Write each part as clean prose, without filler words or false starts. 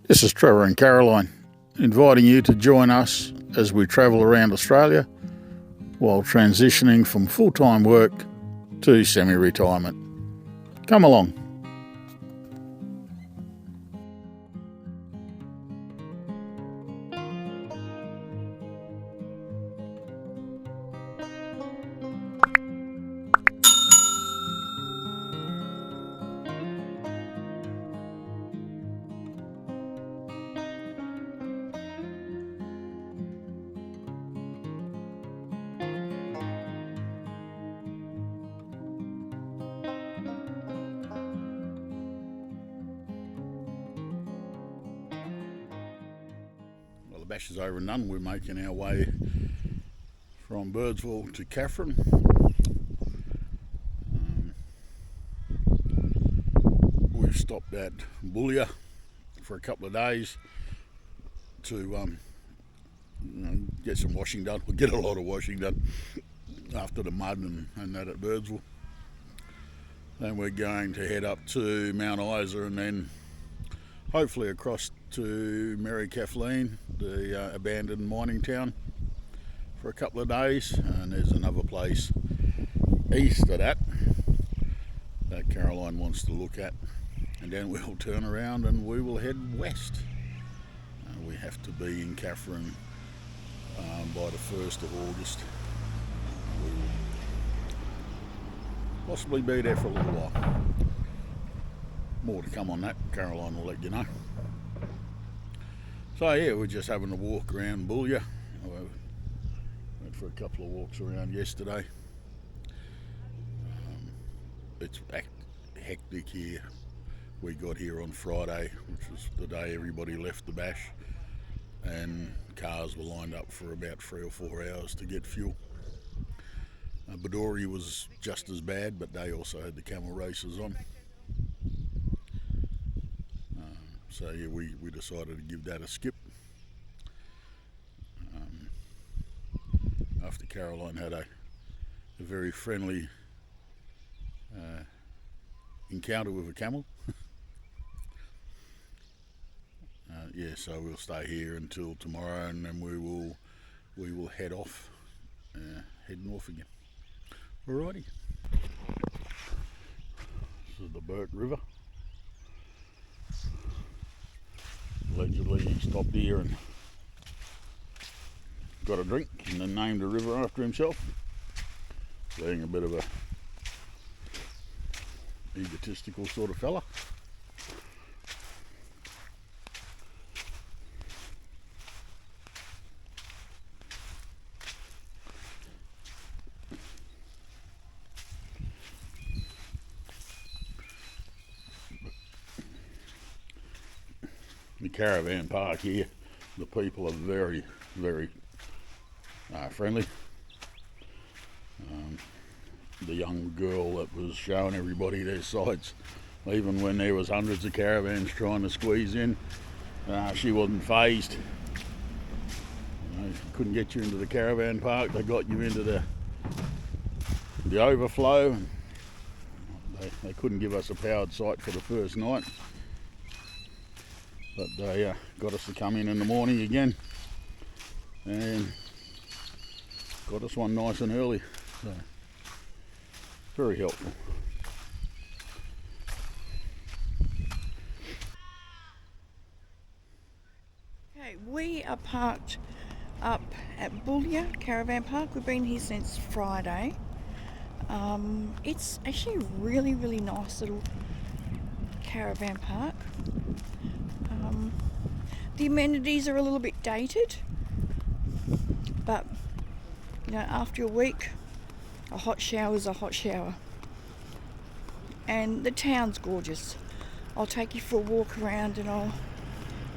This is Trevor and Caroline, inviting you to join us as we travel around Australia while transitioning from full-time work to semi-retirement. Come along. The bash is over and done. We're making our way from Birdsville to Katherine. We've stopped at Boulia for a couple of days to get some washing done. We'll get a lot of washing done after the mud and that at Birdsville. Then we're going to head up to Mount Isa and then hopefully across to Mary Kathleen, the abandoned mining town, for a couple of days. And there's another place east of that Caroline wants to look at, and then we'll turn around and we will head west. We have to be in Katherine by the 1st of August. We will possibly be there for a little while. More to come on that. Caroline will let you know. So yeah, we're just having a walk around Boulia. Went for a couple of walks around yesterday. It's hectic here. We got here on Friday, which was the day everybody left the bash, and cars were lined up for about 3 or 4 hours to get fuel. Boulia was just as bad, but they also had the camel races on. So yeah, we decided to give that a skip. After Caroline had a very friendly encounter with a camel. Yeah, so we'll stay here until tomorrow, and then we will head off, head north again. Alrighty. This is the Burt River. Allegedly he stopped here and got a drink and then named the river after himself, being a bit of a egotistical sort of fella. The caravan park here, the people are very, very friendly. The young girl that was showing everybody their sights, even when there was hundreds of caravans trying to squeeze in, she wasn't fazed. Couldn't get you into the caravan park, they got you into the overflow. They couldn't give us a powered site for the first night, but they got us to come in the morning again and got us one nice and early. So very helpful. Okay, we are parked up at Boulia Caravan Park. We've been here since Friday. It's actually a really, really nice little caravan park. The amenities are a little bit dated, but after a week, a hot shower is a hot shower. And the town's gorgeous. I'll take you for a walk around and I'll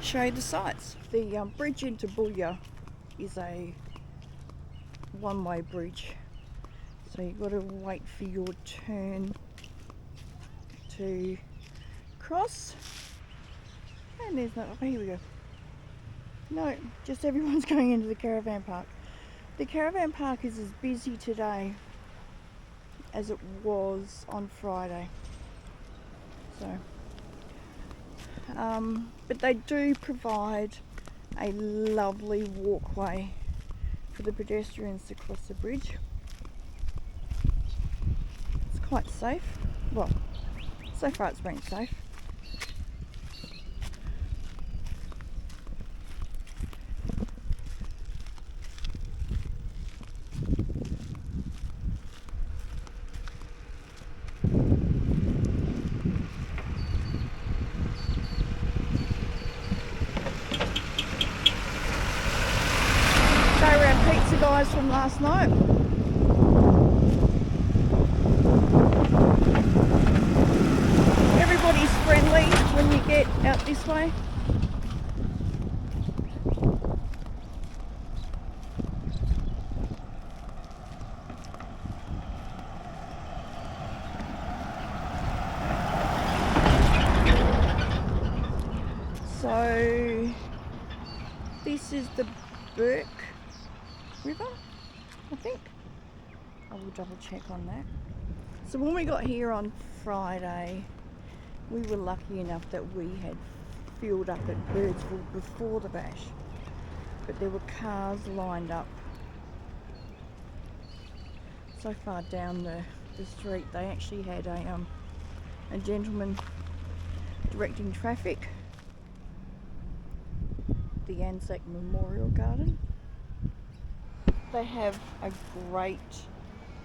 show you the sights. The bridge into Boulia is a one-way bridge, so you've got to wait for your turn to cross. And there's no, oh, here we go. No, just everyone's going into the caravan park. The caravan park is as busy today as it was on Friday. So but they do provide a lovely walkway for the pedestrians to cross the bridge. It's quite safe. Well, so far it's been safe. They were our pizza guys from last night. Everybody's friendly when you get out this way. So this is the Burke River, I think. I will double check on that. So when we got here on Friday, we were lucky enough that we had filled up at Birdsville before the bash, but there were cars lined up so far down the street. They actually had a gentleman directing traffic. The Anzac Memorial Garden. They have a great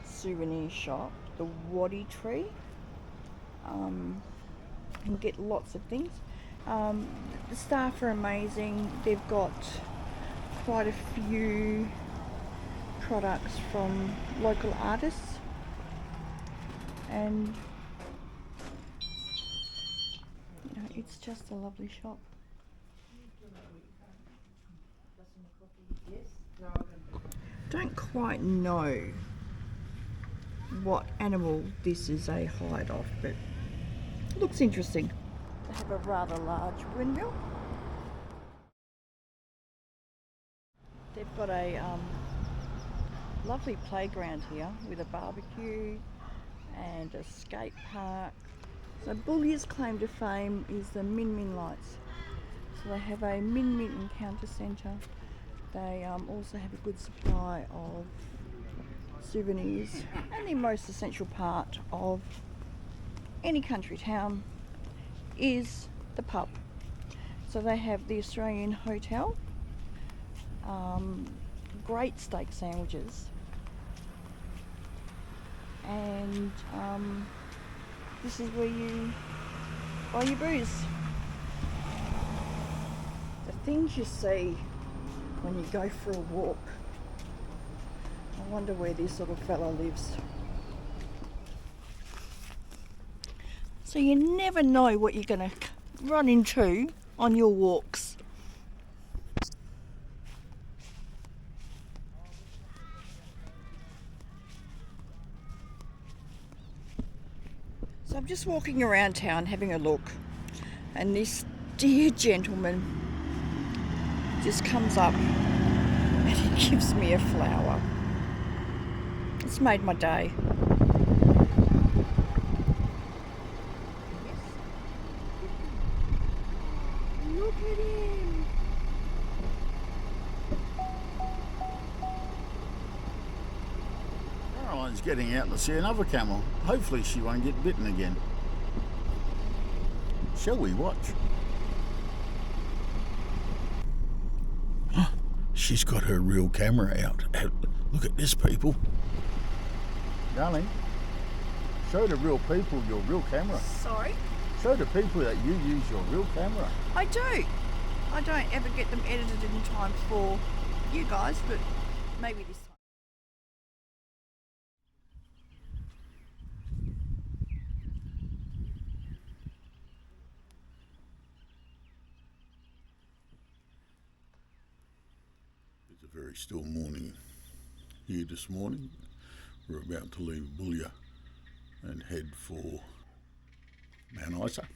souvenir shop, the Waddy Tree. You can get lots of things. The staff are amazing. They've got quite a few products from local artists, and you know, it's just a lovely shop. Don't quite know what animal this is a hide of, but it looks interesting. They have a rather large windmill. They've got a lovely playground here with a barbecue and a skate park. So Boulia's claim to fame is the Min Min lights. So they have a Min Min encounter centre. They also have a good supply of souvenirs, and the most essential part of any country town is the pub. So they have the Australian Hotel, great steak sandwiches, and this is where you buy your booze. The things you see when you go for a walk. I wonder where this little fella lives. So you never know what you're going to run into on your walks. So I'm just walking around town having a look, and this dear gentleman just comes up and he gives me a flower. It's made my day. Look at him. Caroline's getting out to see another camel. Hopefully she won't get bitten again. Shall we watch? She's got her real camera out. Look at this, people. Darling, show the real people your real camera. Sorry? Show the people that you use your real camera. I do. I don't ever get them edited in time for you guys, but maybe this time. It's a very still morning here this morning. We're about to leave Boulia and head for Mount Isa.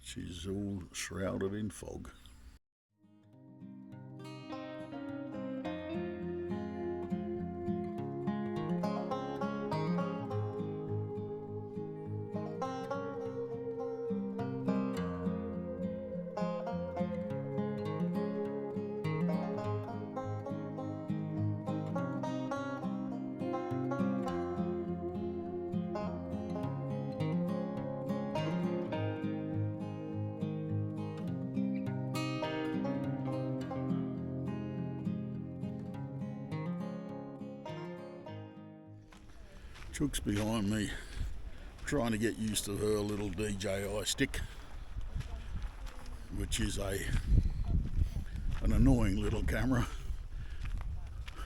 She's all shrouded in fog. Chook's behind me, trying to get used to her little DJI stick, which is an annoying little camera.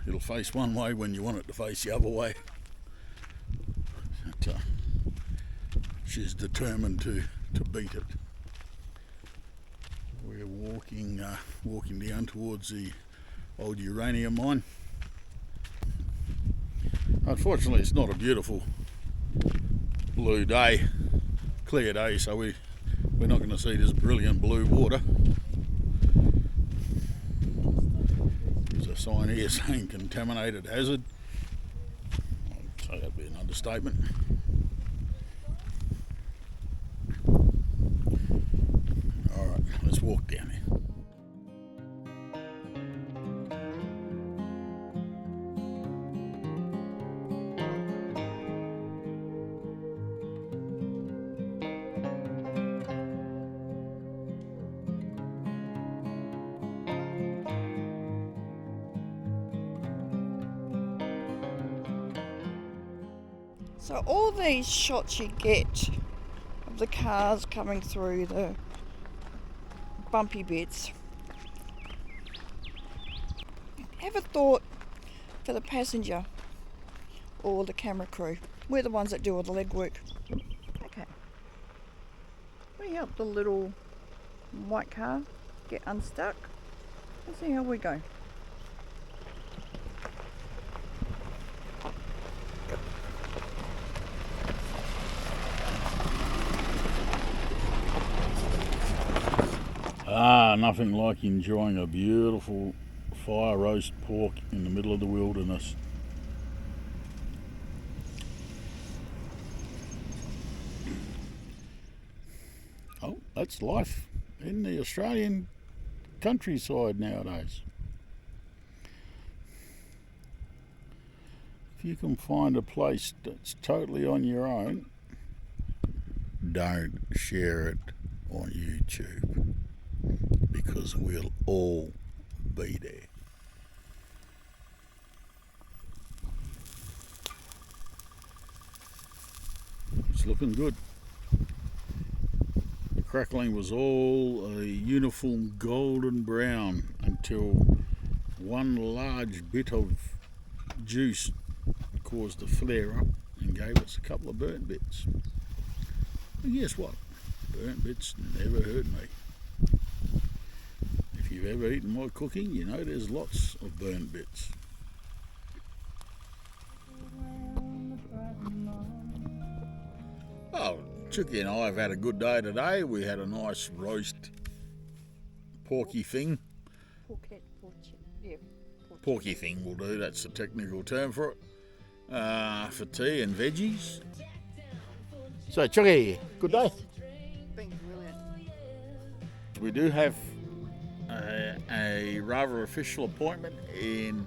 It'll face one way when you want it to face the other way. But, she's determined to beat it. We're walking down towards the old uranium mine. Unfortunately, it's not a beautiful blue day, clear day, so we're not going to see this brilliant blue water. There's a sign here saying contaminated hazard. I'd say that'd be an understatement. Alright, let's walk down here. So all these shots you get of the cars coming through the bumpy bits. Ever thought for the passenger or the camera crew? We're the ones that do all the legwork. Okay. We help the little white car get unstuck. Let's see how we go. Nothing like enjoying a beautiful fire roast pork in the middle of the wilderness. Oh, that's life in the Australian countryside nowadays. If you can find a place that's totally on your own, don't share it on YouTube, because we'll all be there. It's looking good. The crackling was all a uniform golden brown until one large bit of juice caused a flare up and gave us a couple of burnt bits. And guess what? Burnt bits never hurt me. If you've ever eaten my cooking, you know there's lots of burnt bits. Oh, Chucky and I have had a good day today. We had a nice roast porky thing. Porky thing will do, that's the technical term for it. For tea and veggies. So Chucky, good day. Been brilliant. We do have a rather official appointment in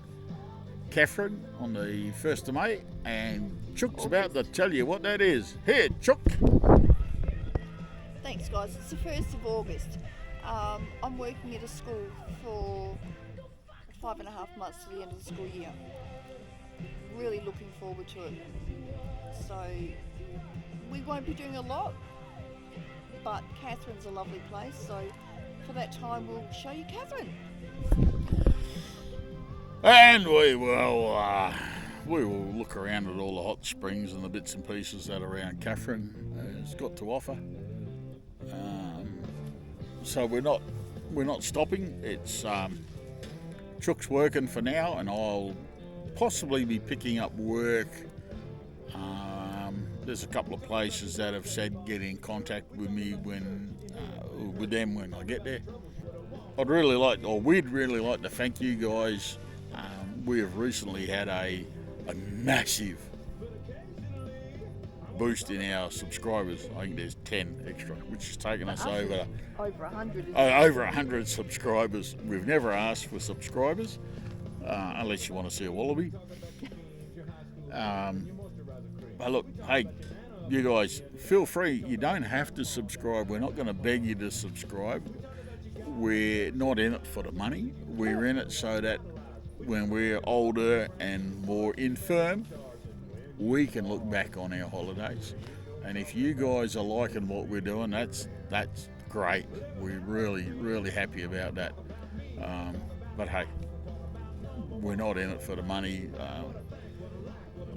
Catherine on the 1st of May, and Chook's about to tell you what that is. Here, Chook. Thanks, guys. It's the 1st of August. I'm working at a school for 5.5 months to the end of the school year. Really looking forward to it. So we won't be doing a lot, but Catherine's a lovely place, so for that time we'll show you Catherine. And we will look around at all the hot springs and the bits and pieces that around Catherine has got to offer. So we're not stopping. It's Chook's working for now, and I'll possibly be picking up work. There's a couple of places that have said get in contact with me when I get there. We'd really like to thank you guys. We have recently had a massive boost in our subscribers. I think there's 10 extra, which has taken us over 100. Over 100 subscribers. We've never asked for subscribers, unless you want to see a wallaby. But look, hey, you guys, feel free. You don't have to subscribe. We're not going to beg you to subscribe. We're not in it for the money. We're in it so that when we're older and more infirm, we can look back on our holidays. And if you guys are liking what we're doing, that's great. We're really happy about that. But hey, we're not in it for the money.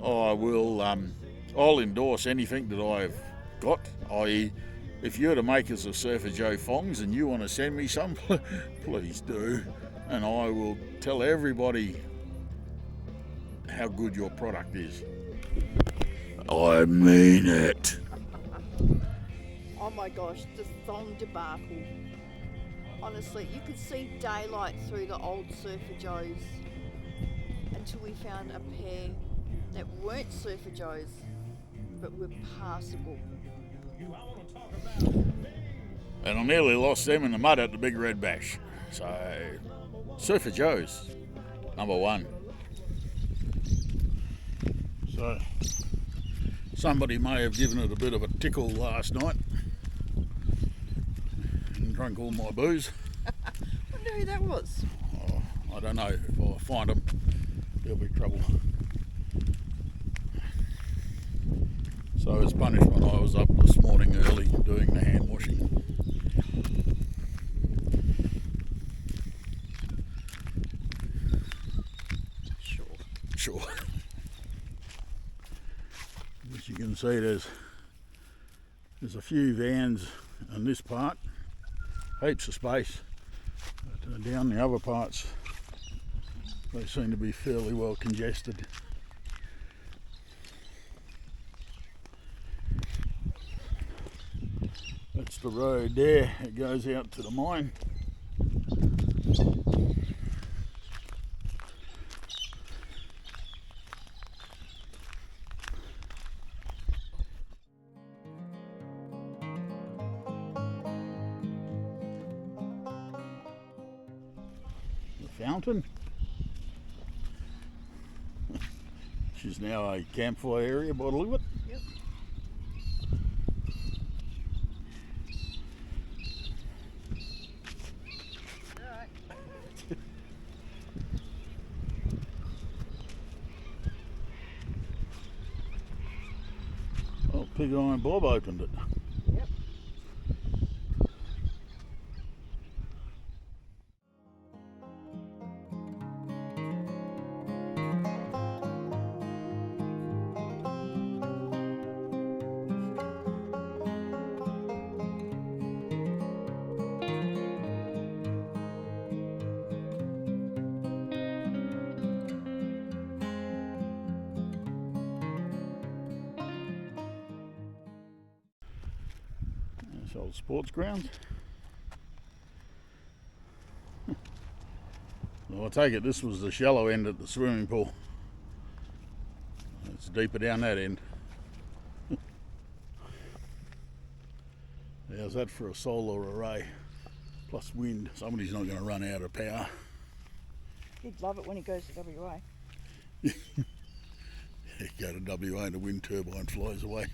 I'll endorse anything that I've got, i.e. if you're the makers of Surfer Joe Fongs and you want to send me some, please do. And I will tell everybody how good your product is. I mean it. Oh my gosh, the thong debacle. Honestly, you could see daylight through the old Surfer Joes until we found a pair that weren't Surfer Joes but were passable. And I nearly lost them in the mud at the Big Red Bash. So, Surfer Joes, number one. So, somebody may have given it a bit of a tickle last night and drunk all my booze. I wonder who that was. Oh, I don't know. If I find them, there'll be trouble. So as punishment, I was up this morning early doing the hand washing. Sure. As you can see, there's a few vans in this part, heaps of space, but down the other parts they seem to be fairly well congested. That's the road there, it goes out to the mine. Fountain, which is now a campfire area by the look of it. Yep. Alright. Well, Pig Iron Bob opened it. Yep. This old sports ground. Well, I take it this was the shallow end at the swimming pool. It's deeper down that end. How's that for a solar array? Plus wind. Somebody's not going to run out of power. He'd love it when he goes to WA. Go to WA and the wind turbine flies away.